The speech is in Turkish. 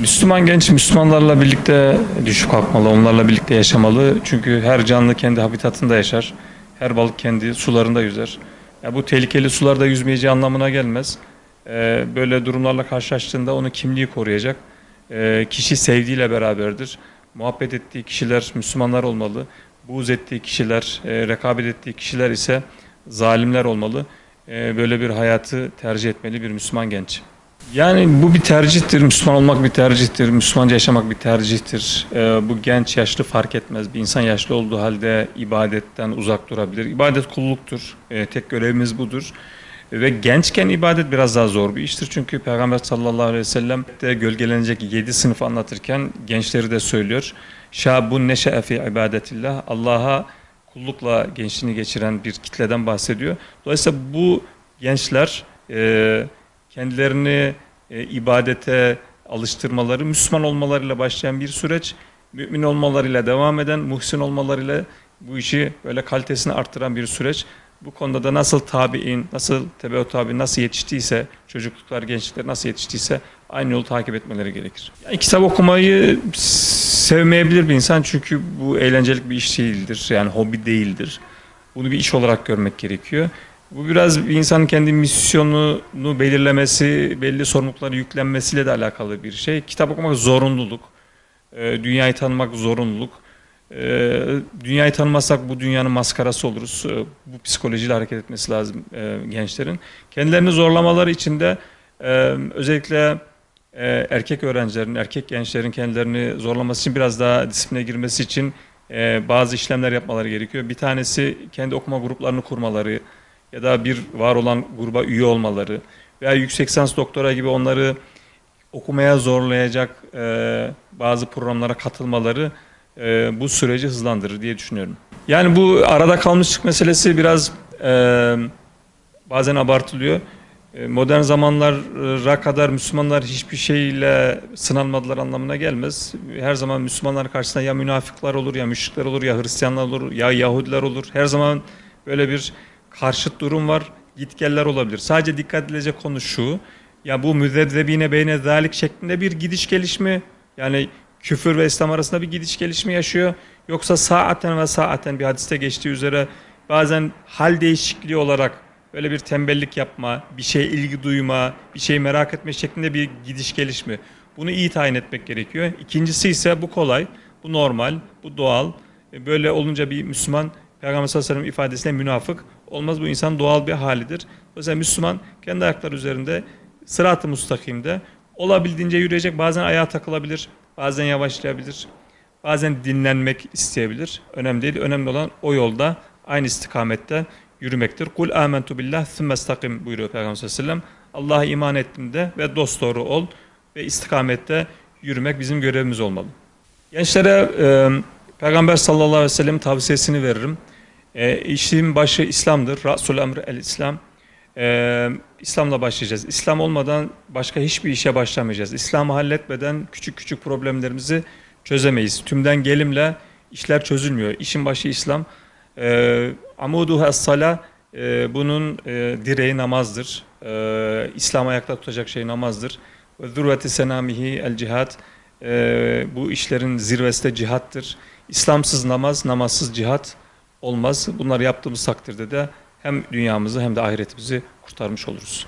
Müslüman genç Müslümanlarla birlikte düşüp kalkmalı, onlarla birlikte yaşamalı. Çünkü her canlı kendi habitatında yaşar. Her balık kendi sularında yüzer. Ya bu tehlikeli sularda yüzmeyeceği anlamına gelmez. Böyle durumlarla karşılaştığında onun kimliği koruyacak. Kişi sevdiğiyle beraberdir. Muhabbet ettiği kişiler Müslümanlar olmalı. Buğz ettiği kişiler, rekabet ettiği kişiler ise zalimler olmalı. Böyle bir hayatı tercih etmeli bir Müslüman genç. Yani bu bir tercihtir. Müslüman olmak bir tercihtir. Müslümanca yaşamak bir tercihtir. Bu genç yaşlı fark etmez. Bir insan yaşlı olduğu halde ibadetten uzak durabilir. İbadet kulluktur. Tek görevimiz budur. Ve gençken ibadet biraz daha zor bir iştir. Çünkü Peygamber sallallahu aleyhi ve sellem de gölgelenecek 7 sınıfı anlatırken gençleri de söylüyor. Şabun neşe'e fi ibadetillah. Allah'a kullukla gençliğini geçiren bir kitleden bahsediyor. Dolayısıyla bu gençler kendilerini ibadete alıştırmaları, Müslüman olmalarıyla başlayan bir süreç, mümin olmalarıyla devam eden, muhsin olmalarıyla bu işi böyle kalitesini arttıran bir süreç. Bu konuda da nasıl tabi'in, nasıl tebe-u tabi nasıl yetiştiyse, çocukluklar, gençlikler nasıl yetiştiyse aynı yolu takip etmeleri gerekir. Yani kitap okumayı sevmeyebilir bir insan çünkü bu eğlencelik bir iş değildir, yani hobi değildir. Bunu bir iş olarak görmek gerekiyor. Bu biraz bir insanın kendi misyonunu belirlemesi, belli sorumlulukları yüklenmesiyle de alakalı bir şey. Kitap okumak zorunluluk, dünyayı tanımak zorunluluk. Dünyayı tanımazsak bu dünyanın maskarası oluruz. Bu psikolojiyle hareket etmesi lazım gençlerin. Kendilerini zorlamaları için de özellikle erkek öğrencilerin, erkek gençlerin kendilerini zorlaması için biraz daha disipline girmesi için bazı işlemler yapmaları gerekiyor. Bir tanesi kendi okuma gruplarını kurmaları ya da bir var olan gruba üye olmaları veya yüksek lisans doktora gibi onları okumaya zorlayacak bazı programlara katılmaları bu süreci hızlandırır diye düşünüyorum. Yani bu arada kalmışlık meselesi biraz bazen abartılıyor. Modern zamanlara kadar Müslümanlar hiçbir şeyle sınanmadılar anlamına gelmez. Her zaman Müslümanlar karşısında ya münafıklar olur, ya müşrikler olur, ya Hristiyanlar olur, ya Yahudiler olur. Her zaman böyle bir karşıt durum var. Gitgeller olabilir. Sadece dikkat edilecek konu şu. Ya bu müzezzebine beyne zalik şeklinde bir gidiş gelişme. Yani küfür ve İslam arasında bir gidiş gelişme yaşıyor. Yoksa saaten ve saaten bir hadiste geçtiği üzere bazen hal değişikliği olarak böyle bir tembellik yapma, bir şeye ilgi duyma, bir şeyi merak etme şeklinde bir gidiş gelişme. Bunu iyi tayin etmek gerekiyor. İkincisi ise bu kolay, bu normal, bu doğal. Böyle olunca bir Müslüman Peygamber sallallahu aleyhi ve sellem ifadesiyle münafık olmaz. Bu insan doğal bir halidir. Mesela Müslüman kendi ayakları üzerinde sırat-ı mustakimde olabildiğince yürüyecek. Bazen ayağa takılabilir, bazen yavaşlayabilir, bazen dinlenmek isteyebilir. Önemli değil. Önemli olan o yolda aynı istikamette yürümektir. Kul amentu billah thumma istakim buyuruyor Peygamber sallallahu aleyhi ve sellem. Allah'a iman ettim de ve dosdoğru ol ve istikamette yürümek bizim görevimiz olmalı. Gençlere Peygamber sallallahu aleyhi ve sellem tavsiyesini veririm. İşin başı İslam'dır. Rasul emr el İslam. İslam'la başlayacağız. İslam olmadan başka hiçbir işe başlamayacağız. İslam'ı halletmeden küçük küçük problemlerimizi çözemeyiz. Tümden gelimle işler çözülmüyor. İşin başı İslam. Amuduha es-sala, bunun direği namazdır. İslam'ı ayakta tutacak şey namazdır. Ve zurveti senamihi el cihad, bu işlerin zirvesi de cihattır. İslamsız namaz, namazsız cihat olmaz. Bunları yaptığımız takdirde de hem dünyamızı hem de ahiretimizi kurtarmış oluruz.